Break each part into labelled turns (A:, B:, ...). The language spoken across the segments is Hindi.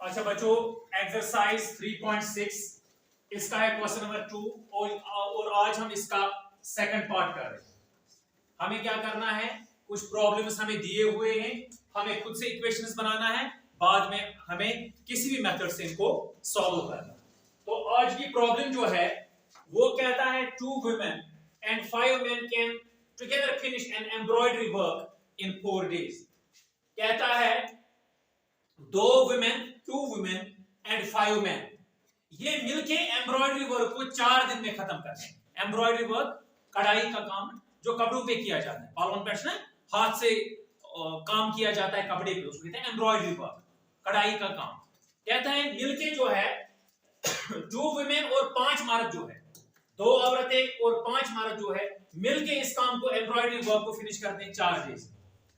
A: अच्छा बच्चों, एक्सरसाइज 3.6 इसका है क्वेश्चन नंबर 2 और आज हम इसका सेकंड पार्ट कर रहे हैं। हमें क्या करना है, कुछ प्रॉब्लम्स हमें दिए हुए हैं, हमें खुद से इक्वेशंस बनाना है, बाद में हमें किसी भी मेथड से इनको सॉल्व करना। तो आज की प्रॉब्लम जो है वो कहता है 2 women and 5 men can together finish an embroidery work in 4 days। कहता है 2 women, 2 women and 5 men ये मिलके एम्ब्रॉयडरी वर्क को 4 दिन में खत्म करते हैं। एम्ब्रॉयडरी वर्क कढ़ाई का काम जो कपड़ों पे किया जाता है, पालन पैशन है, हाथ से काम किया जाता है कपड़े पे, उसको कहते हैं एम्ब्रॉयडरी वर्क, कढ़ाई का काम। कहता है मिलके जो है 2 women और 5 मर्द जो है, 2 औरतें और 5 मर्द जो है मिलके इस काम को एम्ब्रॉयडरी वर्क को फिनिश करते हैं 4 डेज।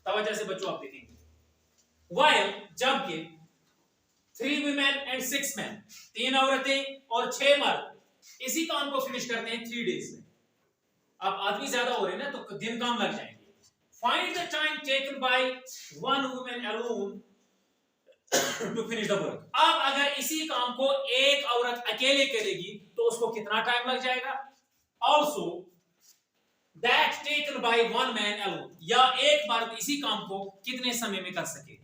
A: तवज्जो से बच्चों आप देखेंगे, while जबकि 3 women and 6 men 3 औरतें और 6 मर्द इसी काम को फिनिश करते हैं 3 डेज में। अब आदमी ज्यादा हो रहे हैं ना तो दिन काम लग जाएंगे। Find the time taken by one woman alone to finish the work। अब अगर इसी काम को एक औरत अकेले करेगी तो उसको कितना टाइम लग जाएगा। Also that taken by one man alone, या एक मर्द इसी काम को कितने समय में कर सकेगा।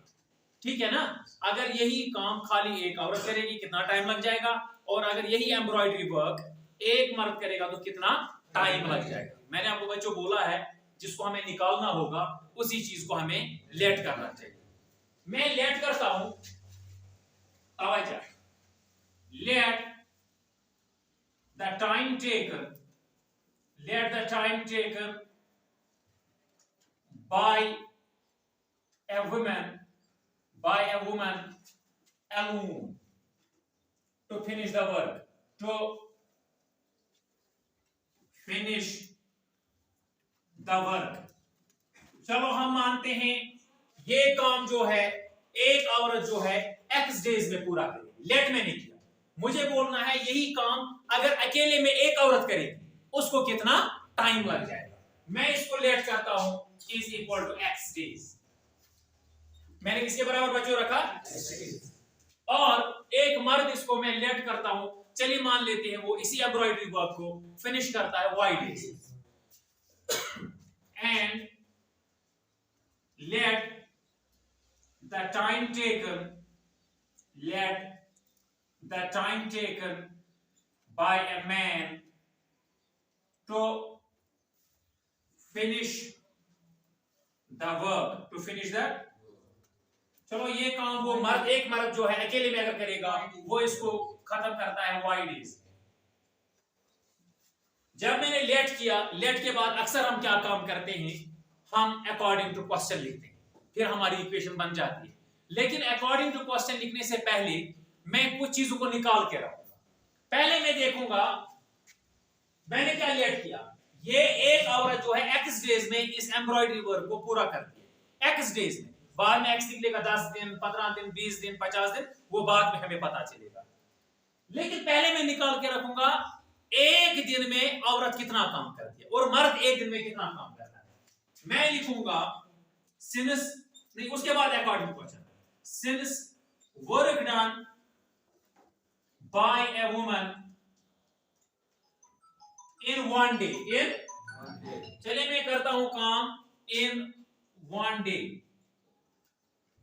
A: ठीक है ना, अगर यही काम खाली एक औरत करेगी कितना टाइम लग जाएगा, और अगर यही एम्ब्रॉयडरी वर्क एक मर्द करेगा तो कितना टाइम लग जाएगा। मैंने आपको बच्चों बोला है जिसको हमें निकालना होगा उसी चीज को हमें लेट करना चाहिए। मैं लेट करता हूं, तवज्जो, late the time taken, let the time taken bye a woman alone to finish the work, to finish the work। चलो हम मानते हैं ये काम जो है एक औरत जो है x डेज में पूरा करेगी। लेट मैंने किया, मुझे बोलना है यही काम अगर अकेले में एक औरत करेगी उसको कितना टाइम लग जाएगा। मैं इसको लेट करता हूं is equal to x days. मैंने किसके बराबर बच्चों रखा, और एक मर्द इसको मैं लेट करता हूं, चलिए मान लेते हैं वो इसी एम्ब्रॉयडरी वर्क को फिनिश करता है y days. And let the time taken, let the time taken by a man to finish the work, to finish the. चलो ये काम वो मर्द, एक मर्द जो है अकेले में अगर करेगा वो इसको खत्म करता है y डेज। जब मैंने लेट किया, लेट के बाद अक्सर हम क्या काम करते हैं, हम अकॉर्डिंग टू क्वेश्चन लिखते हैं, फिर हमारी इक्वेशन बन जाती है। लेकिन अकॉर्डिंग टू क्वेश्चन लिखने से पहले मैं कुछ चीजों को निकाल के रखूंगा। पहले मैं देखूंगा मैंने क्या लेट किया, ये एक औरत जो है x डेज में इस एम्ब्रॉयडरी वर्क को पूरा करती है x डेज में। बाद में x निकलेगा 10 दिन, 15 दिन, 20 दिन, 50 दिन, वो बाद में हमें पता चलेगा। लेकिन पहले मैं निकाल के रखूंगा एक दिन में औरत कितना काम करती है और मर्द एक दिन में कितना काम करता है। मैं लिखूंगा सिंस, नहीं उसके बाद according question, since work done by a woman in one day, चलिए मैं करता हूं काम इन वन डे।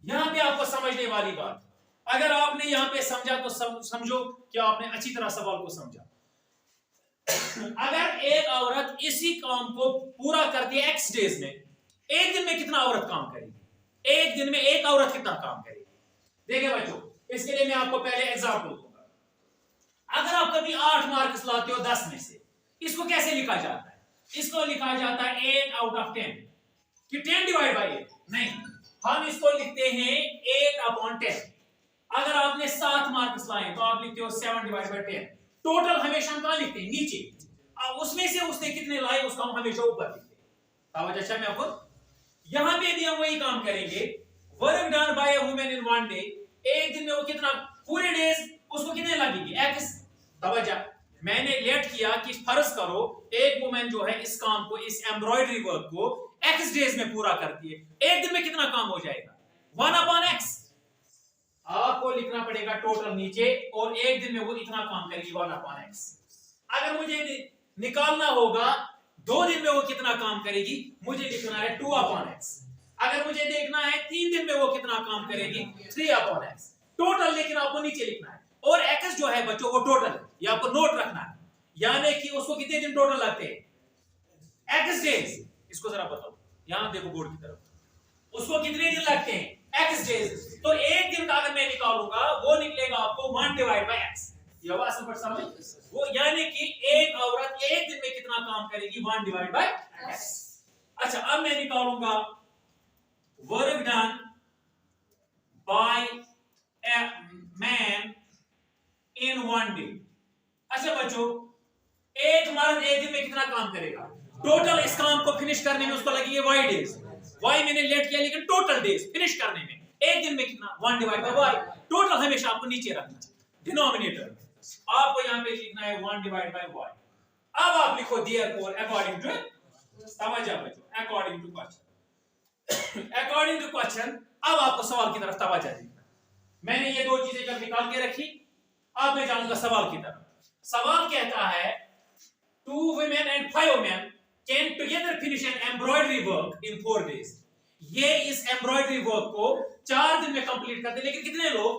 A: यहां पे आपको समझने वाली बात, अगर आपने यहां पे समझा तो समझो कि आपने अच्छी तरह सवाल को समझा। अगर एक औरत इसी काम को पूरा करती है x डेज में, एक दिन में कितना औरत काम करेगी, एक दिन में एक औरत कितना काम करेगी। देखिए बच्चों, इसके लिए मैं आपको पहले एग्जांपल दूंगा। अगर आप कभी 8 मार्क्स लाते हो 10 में से, इसको कैसे लिखा जाता है, इसको लिखा जाता है 8 आउट ऑफ 10 कि 10 डिवाइड बाय 8 नहीं, हम इसको लिखते हैं 8/10। अगर आपने 7 मार्क्स लाए तो आप लिखते हो 7 डिवाइड बाय 10। टोटल हमेशा हम कहां लिखते हैं, नीचे। अब उसमें से उसने कितने लाए उसको हम हमेशा ऊपर लिखते हैं। अच्छा मैं आपको यहां पे भी हम वही काम करेंगे। Work done by a woman in one day, एक दिन में वो कितना, पूरे डेज उसको कितने लगेगी x। तवज्जो, मैंने लेट किया कि फर्ज करो एक वुमन जो है इस काम को, इस एम्ब्रॉयडरी वर्क को x डेज में पूरा करती है, एक दिन में कितना काम हो जाएगा 1/x। आपको लिखना पड़ेगा टोटल नीचे, और एक दिन में वो इतना काम करेगी 1/x। अगर मुझे निकालना होगा 2 दिन में वो कितना काम करेगी, मुझे लिखना है 2/x। अगर मुझे देखना है 3 दिन में वो कितना काम करेगी, 3/x। टोटल लेकिन आपको नीचे लिखना है, और x जो है बच्चों वो टोटल है, ये आपको नोट रखना है, यानी कि उसको कितने दिन टोटल लगते हैं, x डेज। इसको जरा बताओ, यहां देखो बोर्ड की तरफ, उसको कितने दिन लगते हैं, x डेज। तो एक दिन का अगर मैं निकालूंगा वो निकलेगा आपको 1/x। ये हुआ असल पर समझ, वो यानी कि एक औरत एक दिन में कितना काम करेगी, 1/x। अच्छा, अब मैं निकालूंगा work done by a man in 1 day। अच्छा बच्चों, एक मर्द एक दिन में कितना काम करेगा, टोटल इस काम को फिनिश करने में उसको लगेंगे y डेज। y मैंने लेट किया, लेकिन टोटल डेज फिनिश करने में एक दिन में कितना, 1/y। टोटल हमेशा आपको नीचे रखना है डिनोमिनेटर, आपको यहां पे लिखना है 1/y। अब आप लिखो देयरफॉर अकॉर्डिंग टू, समझ आ बच्चों, according to question. According to question, अब आपको सवाल की तरफ तवज्जो देना। मैंने ये 2 चीजें जब निकाल के रखी, अब मैं जाऊंगा सवाल की तरफ। सवाल कहता है 2 women and 5 men can together finish an embroidery work in 4 days। ये इस एम्ब्रॉयडरी वर्क को 4 दिन में कंप्लीट करते, लेकिन कितने लोग,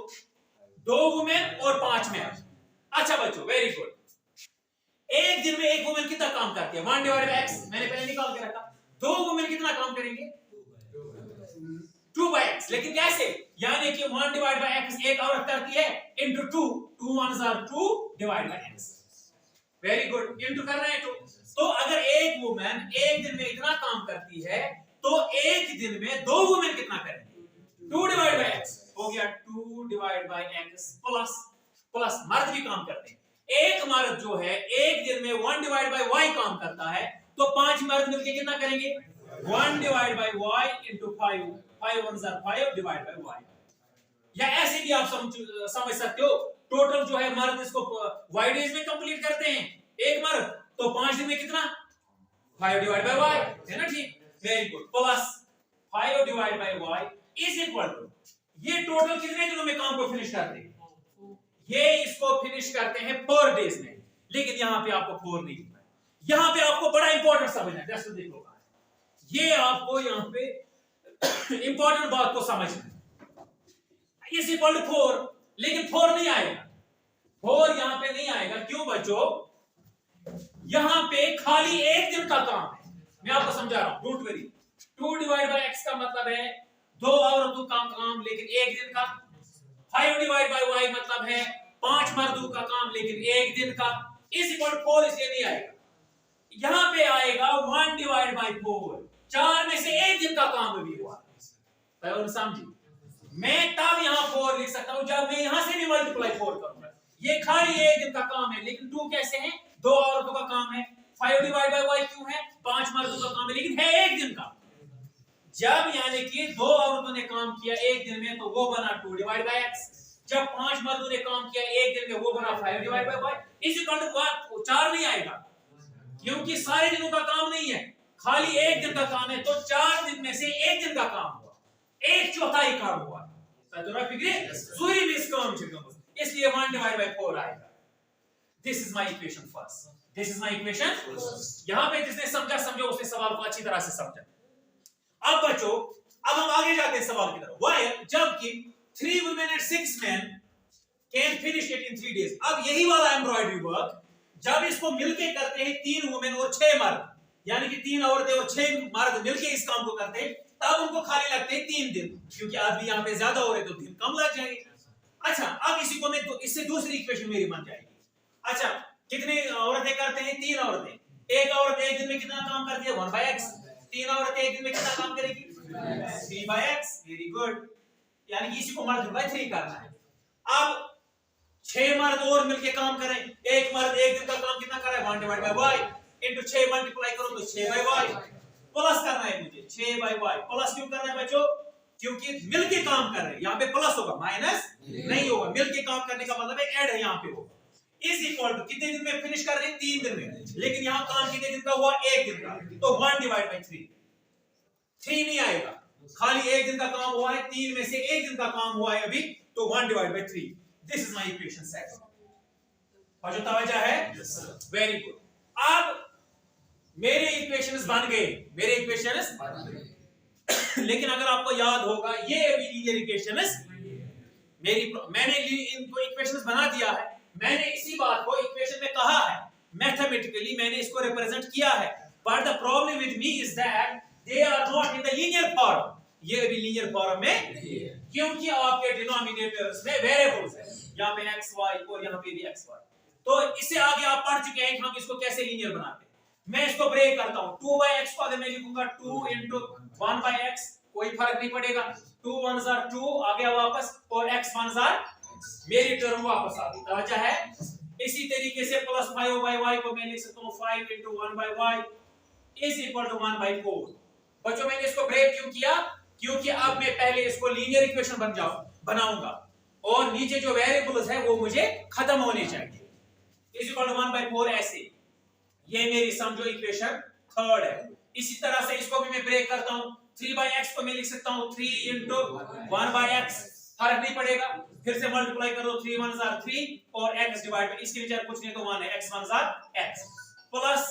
A: 2 वुमेन और 5 मैन। अच्छा बच्चों, वेरी गुड। एक दिन में एक वुमेन कितना काम करती है, 1/x। मैंने पहले निकाल के रखा, 2 वुमेन कितना काम करेंगे, 2/x। लेकिन कैसे, यानी कि 1/x एक औरत करती है, into 2, 2 1s are 2/x। Very good, into करना है 2। तो अगर एक वुमेन एक दिन में इतना काम करती है, तो एक दिन में 2 वुमेन कितना करेंगे, 2/x हो गया, 2/x प्लस मर्द भी काम करते हैं। एक मर्द जो है एक दिन में 1/y काम करता है, तो 5 मर्द मिलके कितना करेंगे, 1/y into 5, 5 1s are 5/y। या ऐसे भी आप समझ सकते हो, टोटल जो है मर्द इसको y डेज में कंप्लीट करते हैं एक मर्द, तो 5 दिन में कितना, 5/y है ना, ठीक, very good. Plus 5/y is equal to, ये टोटल कितने दिनों में काम को फिनिश करते हैं, ये इसको फिनिश करते हैं 4 डेज में। लेकिन यहां पे आपको 4 नहीं लिखना है, यहां पे आपको बड़ा इंपॉर्टेंट समझना है, जैसे देखो ये आपको यहां पे इंपॉर्टेंट बात को समझना है। इज इक्वल टू 4, लेकिन 4 नहीं आएगा, 4 यहां पे नहीं आएगा। क्यों बच्चों, यहां पे खाली एक दिन का काम है, मैं आपको समझा रहा हूं, डोंट वरी। 2/x का मतलब है 2 औरतों का काम लेकिन एक दिन का, 5/y मतलब है 5 मर्दों का काम लेकिन एक दिन का। इज इक्वल टू 4 इसलिए नहीं आएगा, यहां पे आएगा 1/4, 4 में से एक दिन का काम भी हुआ। समझी, मैं तब यहां 4 लिख सकता हूं जब मैं यहां से भी मल्टीप्लाई 4 करूंगा। ये खाली एक दिन का काम है, लेकिन 2 कैसे है, 2 औरतों का काम है। 5/y क्यों है, 5 मर्दों का काम है, लेकिन है एक दिन का। जब यानी कि 2 औरतों ने काम किया एक दिन में, तो वो बना 2/x। जब 5 मर्दों ने काम किया एक दिन में, वो बना 5/y। इसी कारण 4 नहीं आएगा, क्योंकि सारे दिनों का काम नहीं है, खाली एक दिन का काम है। तो 4 दिन में से एक दिन का काम हुआ, 1/4 काम हुआ। इसलिए 1/4 आएगा। This is my equation first, this is my equation. यहां पे जिसने समझो उसने सवाल को अच्छी तरह से समझा। अब बच्चों, अब हम आगे जाते हैं सवाल की तरफ। वाई, जबकि 3 women and 6 men can finish it in 3 days। अब यही वाला एम्ब्रॉयडरी वर्क जब इसको मिलके करते हैं 3 वुमेन और 6 मर्द, यानी कि 3 औरतें और 6 मर्द मिलके इस काम को करते हैं, तब उनको खाली लगते हैं 3 दिन, क्योंकि आदमी यहाँ पे ज्यादा हो रहे तो दिन कम लग जाएंगे। अच्छा, अब इसी को मैं इससे दूसरी इक्वेशन मेरी बन जाएगी। अच्छा, कितनी औरतें करते हैं, 3 औरतें। एक औरत एक दिन में कितना काम करती है, 1/x। 3 औरतें एक दिन में कितना काम करेगी, 3/x। वेरी गुड, यानी कि इसी को मल्टीप्लाई 3 करना है। अब 6 मर्द और मिलके काम करें, एक मर्द एक दिन का काम कितना कर रहा है, 1/y इंटू 6 मल्टीप्लाई करो तो 6/y। प्लस करना है मुझे 6/y। प्लस क्यों करना है बच्चों, क्योंकि मिलके काम कर रहे हैं, यहाँ पे प्लस होगा, माइनस नहीं होगा। मिलके काम करने का मतलब है ऐड है, यहाँ पे होगा। इज इक्वल टू कितने दिन में फिनिश कर रहे हैं, 3 दिन में, लेकिन यहाँ काम कितने दिन का हुआ, एक दिन का, तो 1/3। 3 नहीं आएगा, खाली एक दिन का काम हुआ है, 3 में से एक दिन का काम हुआ है अभी, to 1 divided by 3. This is my equation 6. और जो तवज्जो है, वेरी गुड. अब मेरे इक्वेशंस बन गए, मेरे इक्वेशंस बन गए. लेकिन अगर आपको याद होगा ये अभी लीनियर इक्वेशंस मैंने इनको इक्वेशंस बना दिया है. मैंने इसी बात को इक्वेशन में कहा है, मैथमेटिकली मैंने इसको रिप्रेजेंट किया है. But the problem with me is that they are not in the linear form. ये अभी लीनियर फॉर्म में क्योंकि आपके डिनोमिनेटर्स में वेरिएबल्स है, यहाँ पे x y और यहाँ पे भी x y. तो इससे आगे आप पढ़ चुके हैं कि हम इसको कैसे लीनियर बनाते हैं. मैं इसको ब्रेक करता हूं. 2/x को अगर मैं लिखूंगा 2 into 1/x, कोई फर्क नहीं पड़ेगा. 2 1s are 2 आ गया वापस, और x 1s are मेरी टर्म वापस आ गई. तवज्जो है. इसी तरीके से प्लस 5/y को मैं लिख सकता हूं 5 into 1/y is equal to 1/4. बच्चों मैंने इसको ब्रेक क्यों किया? क्योंकि अब मैं पहले इसको लीनियर इक्वेशन बनाऊंगा और नीचे जो वेरिएबल्स है वो मुझे खत्म होने चाहिए. is equal to 1/4 ऐसे. ये मेरी समझो इक्वेशन थर्ड है. इसी तरह से इसको भी मैं ब्रेक करता हूं. 3/x को मैं लिख सकता हूं 3 into 1/x, फर्क नहीं पड़ेगा. फिर से मल्टीप्लाई करो, 3 1s are 3 और x डिवाइड में इसके विचार कुछ नहीं तो 1 है, x 1s are x. Plus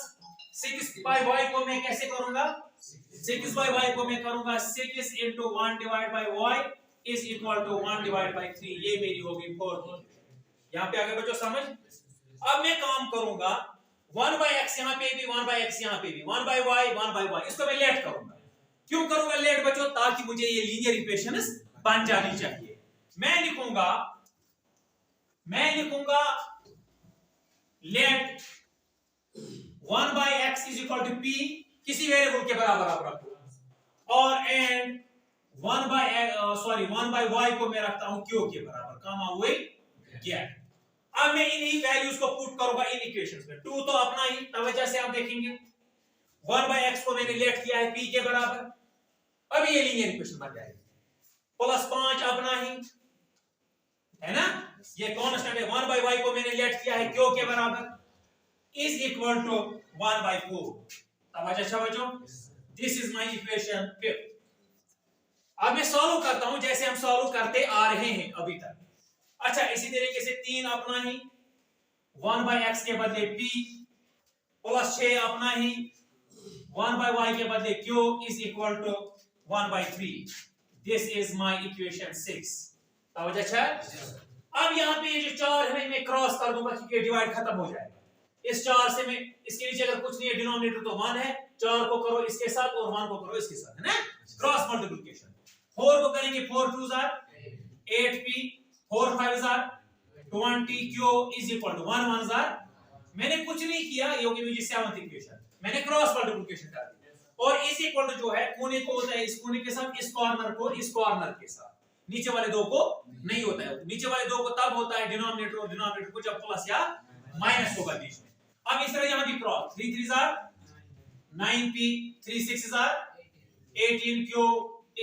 A: 6/y को मैं कैसे करूंगा? 6/y को मैं करूंगा 6 into 1 divided by y is equal to 1 divided by 3. ये मेरी होगी 4. यहां पे आगे बच्चों समझ. अब मैं काम करूंगा 1/x यहां पे भी, 1/x यहां पे भी, 1/y 1/y, इसको मैं लेट करूंगा. क्यों करूंगा लेट बच्चों? ताकि मुझे ये लीनियर इक्वेशंस बन जानी चाहिए. मैं लिखूंगा let 1/x is equal to p, किसी वेरिएबल के बराबर आप रखो, और एंड 1/y को मैं रखता हूं q के बराबर, कामा हुए गेट. अब मैं इन्हीं वैल्यूज को पुट करूंगा इन इक्वेशंस में. 2 तो अपना ही, तवज्जो से आप देखेंगे 1/x को मैंने लेट किया है p के बराबर. अब ये लीनियर इक्वेशन बन जाएगी. प्लस 5 अपना ही है ना, ये कांस्टेंट है. 1/y को मैंने लेट किया है q के बराबर, is equal to 1/4. तवज्जो. This is my equation 5. अब मैं सॉल्व करता हूं जैसे हम सॉल्व करते आ रहे हैं अभी तक. अच्छा, इसी तरीके से 3 अपना ही, 1/x के बदले p, प्लस 6 अपना ही, 1/y के बदले q is equal to 1/3. This is my equation 6. तवज्जो है. अब यहाँ पे ये जो 4 है मैं क्रॉस कर दूंगा क्योंकि डिवाइड खत्म हो जाएगा. इस 4 से मैं, इसके नीचे अगर कुछ नहीं है, डिनोमिनेटर तो 1 है. 4 को करो इसके साथ और 1 को करो इसके साथ, है ना, क्रॉस मल्टीप्लिकेशन. 4 को करेंगे 4 2s are 8p, 4 5s are 20q is equal to 1 1s are. मैंने कुछ नहीं किया, ये होगी मेरी 7th इक्वेशन. मैंने क्रॉस मल्टीप्लिकेशन कर दी और इज इक्वल टू जो है कोने को होता है इस कोने के साथ, इस कॉर्नर को इस कॉर्नर के साथ. नीचे वाले दो को नहीं होता है. नीचे वाले दो को तब होता है डिनोमिनेटर और डिनोमिनेटर को जब प्लस या माइनस होगा बीच में. अब इस तरह यहां भी cross 3 3s are 9p, 3 6s are 18q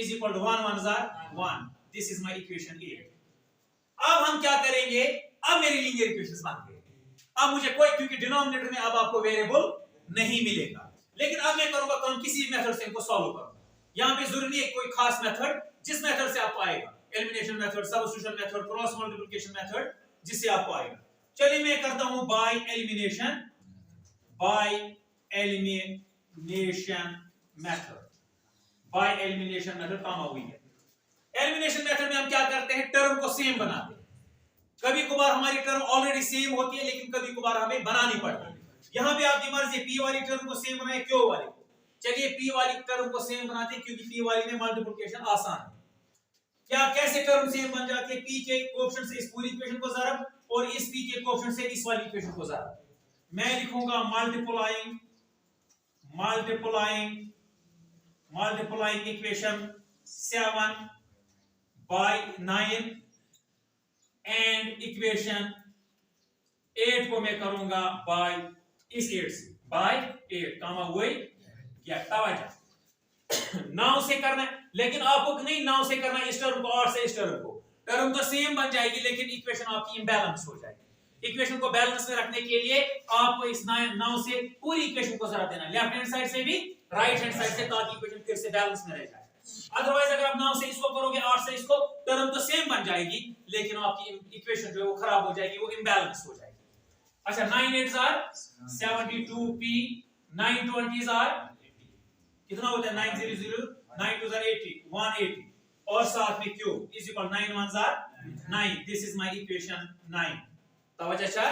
A: is equal to 1 1s are 1. This is my equation 8. अब हम क्या करेंगे? अब मेरी लीनियर इक्वेशंस बन गए. अब मुझे कोई, क्योंकि डिनोमिनेटर में अब आपको वेरिएबल नहीं मिलेगा, लेकिन अब मैं करूंगा काम किसी मेथड से इनको सॉल्व करूंगा. यहां पे जरूरी है कोई खास मेथड, जिस मेथड से आपको आएगा, elimination method, substitution method, cross multiplication method, जिससे आपको आएगा. चलिए मैं करता हूं by elimination method. By elimination method काम हुई है. एलिमिनेशन मेथड में हम क्या करते हैं? टर्म को सेम बनाते हैं. कभी कभार हमारी टर्म ऑलरेडी सेम होती है, लेकिन कभी कभार हमें बनानी पड़ती है. यहां पे आपकी मर्जी, p वाली टर्म को सेम बनाए q वाली को. चलिए p वाली टर्म को सेम बनाते हैं क्योंकि p वाली में मल्टीप्लिकेशन आसान है. क्या कैसे टर्म सेम बन जाती है? p के कोएफिशिएंट से इस पूरी इक्वेशन को ज़रब और इस p के कोएफिशिएंट से इस वाली इक्वेशन को ज़रब. मैं लिखूंगा multiplying equation 7 by 9 and equation 8 को मैं करूंगा बाय इस 8 से, बाय 8 कामा हुए या तवज्जो. 9 से करना है, लेकिन आपको नहीं 9 से करना है, इस टर्म को 8 से इस टर्म को. टर्म तो सेम बन जाएगी लेकिन इक्वेशन आपकी इम्बैलेंस हो जाएगी. इक्वेशन को बैलेंस में रखने के लिए आपको इस 9 से पूरी इक्वेशन को जरा देना, लेफ्ट हैंड साइड से भी राइट हैंड साइड से, ताकि इक्वेशन फिर से बैलेंस में रह जाए. अदरवाइज अगर आप 9 से इसको करोगे 8 से इसको, टर्म तो सेम बन जाएगी लेकिन आपकी इक्वेशन जो है वो खराब हो जाएगी, वो इम्बैलेंस हो जाएगी। अच्छा 9 8s are 72p, 9 20s are कितना होता है 900, 9 2s आर 80, 180 और साथ में q is equal 9 1s are 9। This is my equation 9। तवज्जो अच्छा,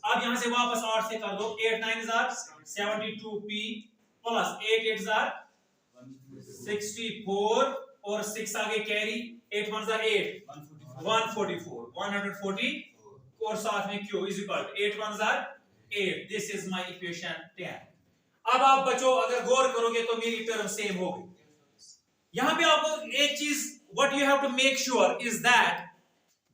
A: अब यहां से वापस 8 से कर दो, 8 9s are 72p plus 8 8s are 64 और 6 आगे कैरी, 8 1s आर 8 144 140 और साथ में q is equal 8 1s are 8। This is my equation 10। अब आप बच्चों अगर गौर करोगे तो मेरी टर्म सेम हो गई। यहां पे आपको एक चीज what you have to make sure is that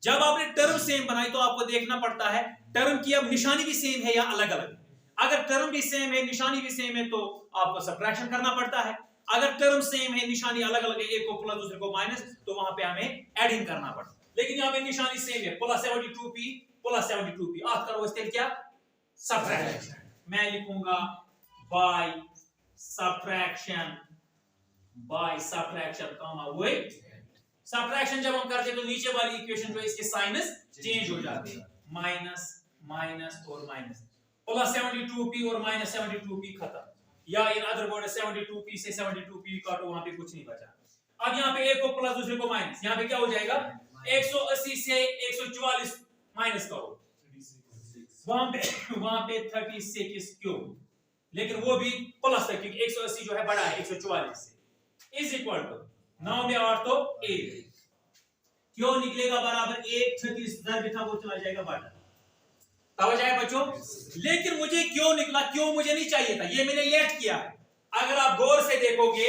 A: जब आपने टर्म सेम बनाई तो आपको देखना पड़ता है टर्म की अब निशानी भी सेम है या अलग अलग। अगर टर्म भी सेम है निशानी भी सेम है तो आपको सब्ट्रैक्शन करना पड़ता है। अगर टर्म सेम है निशानी अलग अलग है, एक को प्लस दूसरे को माइनस, तो वहां पे हमें एडिंग करना पड़ता है। लेकिन यहां पे निशानी सेम है, प्लस 72p प्लस 72p, आप करो इसके क्या सब्ट्रैक्शन। मैं लिखूंगा by subtraction comma with subtraction. जब हम करते हैं तो नीचे वाली इक्वेशन जो इसके साइनस चेंज हो जाते हैं, माइनस माइनस और माइनस, प्लस 72p और माइनस 72p खत्म, या इन अदर वर्ड 72p से 72p काटो, वहां पे कुछ नहीं बचा। अब यहाँ पे एक को प्लस दूसरे को माइनस, यहाँ पे क्या हो जाएगा 180 से 144 माइनस करो, वहां पे 36 क्यों, लेकिन वो भी प्लस है क्योंकि 180 जो है बड़ा है 144 से, इज इक्वल टू 9 में 8 तो 1 क्यों निकलेगा बराबर 1, 36 दर था वो चला जाएगा बटा। तब जाए बच्चों, लेकिन मुझे क्यों निकला, क्यों मुझे नहीं चाहिए था, ये मैंने लेट किया है। अगर आप गौर से देखोगे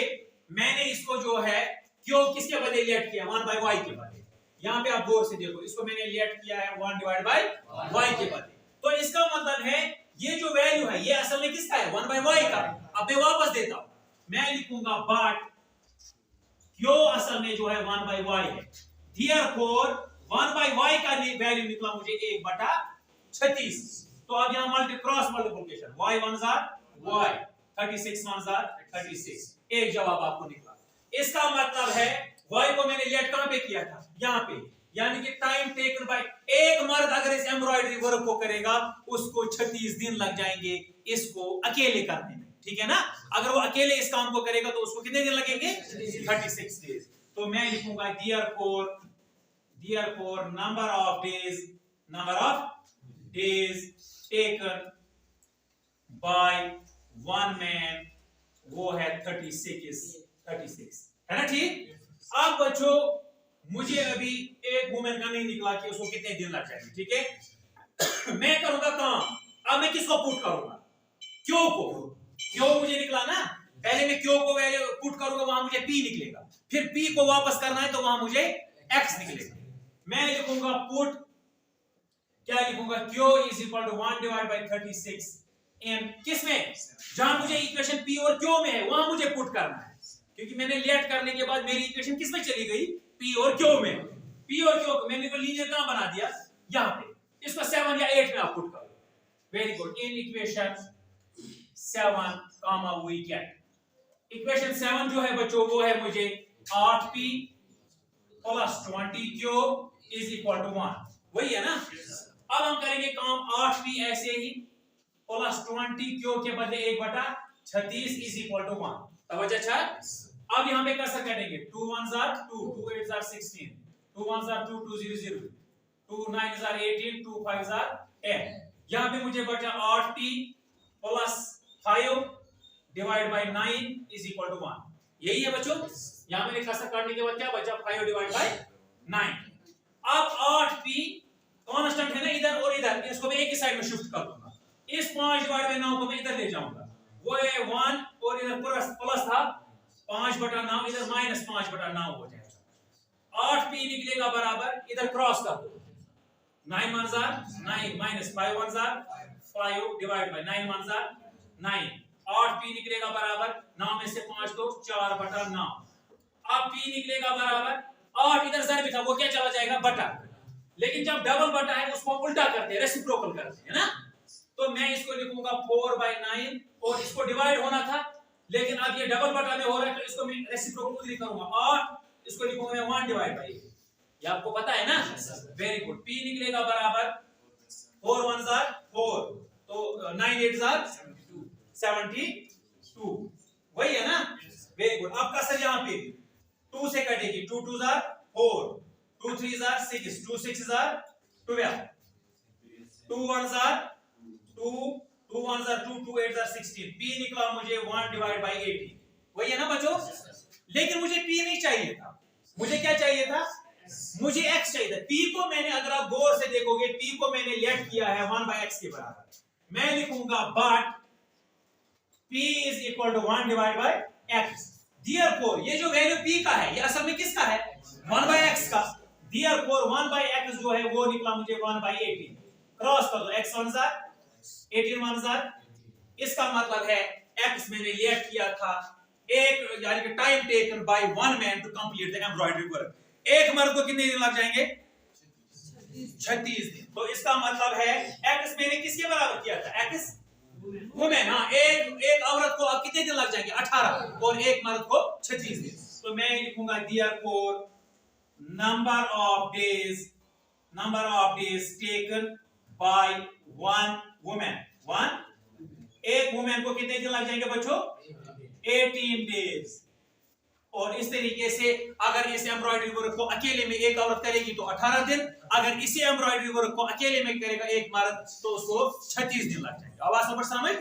A: मैंने इसको जो है क्यों किसके बदले लेट किया, 1 बाय y के बदले। यहाँ पे आप गौर से देखो, इसको मैंने लेट किया है 1 डिवाइड बाय y के बदले। तो इसका मतलब है ये जो वैल्यू है ये असल में किसका है, 1 बाय y का। अब मैं वापस देता हूं, मैं लिखूंगा बट क्यों असल में जो है 1 बाय y है, देयरफॉर 1 बाय y का वैल्यू निकला मुझे 1 बटा 36। तो अब यहां cross multiplication, y 1s are y, 36 1s are 36, एक जवाब आपको निकला। इसका मतलब है y को मैंने लेट कहां पे किया था, यहां पे, यानी कि टाइम टेकन बाय, एक मर्द अगर इस एम्ब्रॉयडरी वर्क को करेगा उसको 36 दिन लग जाएंगे इसको अकेले करने में, ठीक है ना। अगर वो अकेले इस काम को करेगा तो उसको कितने दिन लगेंगे, 36 डेज। तो मैं लिखूंगा therefore number of days taken by one man वो है 36 है ना, ठीक। अब बच्चों मुझे अभी एक वुमेन का नहीं निकला कि उसको कितने दिन लग जाएंगे, ठीक है। मैं करूंगा काम, अब मैं किसको पुट करूंगा, क्यों मुझे निकला ना, पहले मैं क्यों को वैल्यू पुट करूंगा वहां मुझे p निकलेगा, फिर p को वापस करना है तो वहां मुझे x निकलेगा। मैं लिखूंगा पुट, क्या लिखूंगा, q is equal to 1 divide by 36 in किसमें, जहां मुझे इक्वेशन p और q में है वहां मुझे पुट करना है, क्योंकि मैंने लेट करने के बाद मेरी इक्वेशन किसमें चली गई, p और q में। p और q को मैंने को लीनियर कहां बना दिया, यहां पे, इसको 7 या 8 में आप पुट करो। Very good, in equation 7 comma we get equation 7 जो है बच्चों वो है मुझे 8p plus 20q is equal to 1, वही है ना। अब हम करेंगे काम 8p ऐसे ही प्लस 20q के बदले 1 बटा 36 इज इक्वल टू 1। तवज्जो अच्छा, अब यहां पे कैसे करेंगे, 2 1s are 2, 2 8s are 16, 2 1s are 2, 2 0 0, 2 9s are 18, 2 5s are 10। यहां पे मुझे बचा 8p plus 5 divide by 9 is equal to 1, यही है बच्चों। यहां मैंने कसर काटने के बाद क्या बचा, 5 डिवाइड बाय 9। अब 8p कांस्टेंट है ना इधर और इधर, इसको मैं एक ही साइड में शिफ्ट कर दूंगा, इस 5 डिवाइड बाय 9 को मैं इधर ले जाऊंगा, वो है 1 और इधर प्लस था 5 बटा 9, इधर माइनस 5 बटा 9 हो जाएगा। 8p निकलेगा बराबर, इधर क्रॉस कर दो, 9 1s are 9 minus 5 1s are 5 divide by 9 1s are 9, 8p निकलेगा बराबर 9 में से 5 तो 4 बटा 9। अब p निकलेगा बराबर 8, इधर ज़रूर था वो क्या चला जाएगा बटा, लेकिन जब डबल बटा है उसको उल्टा करते हैं, रेसिप्रोकल करते हैं ना। तो मैं इसको लिखूंगा 4 बाय 9 और इसको डिवाइड होना था लेकिन अब ये डबल बटा में हो रहा है तो इसको मैं रेसिप्रोकल नहीं करूंगा और इसको लिखूंगा मैं 1 डिवाइड बाय 8। ये आपको पता है ना? Very good. p निकलेगा बराबर 4 1s are 4 तो 9 8s are 72 वही है ना? Very good. अब कसर यहाँ पे 2 से कटेगी 2 2s are 4 2 3s are 6 2 6s are 12 2 1s are 2 2 1s are 2 2 8s are 16 p निकला मुझे 1 डिवाइड बाय 18 वही है ना बच्चों? लेकिन मुझे p नहीं चाहिए था, मुझे क्या चाहिए था? मुझे x चाहिए था। p को मैंने, अगर आप गौर से देखोगे, p को मैंने लेट किया है 1 बाय x के बराबर। मैं लिखूंगा but p is equal to 1 divide by x। Therefore ये जो वैल्यू p का है ये असल में किसका है? 1 बाय x का। देयरफॉर 1 बाय x जो है वो निकला मुझे 1 बाय 18। क्रॉस कर दो, x 1s are 18 1s are, इसका मतलब है x मैंने लेट किया था एक, यानी कि time taken by one man to complete the embroidery work. एक मर्द को कितने दिन लग जाएंगे? 36 दिन। तो इसका मतलब है x मैंने किसके बराबर किया था? x women. हाँ, एक औरत को अब कितने दिन लग जाएंगे? 18 और एक मर्द को 36 दिन। तो मैं लिखूंगा therefore number of days taken by one women. एक वुमेन को कितने दिन लग जाएंगे बच्चों? 18 डेज। और इस तरीके से अगर इस एम्ब्रॉयडरी वर्क को अकेले में एक औरत करेगी तो 18 दिन, अगर इसी एम्ब्रॉयडरी वर्क को अकेले में करेगा एक मर्द तो उसको 36 दिन लग जाएंगे। आवाज समझ?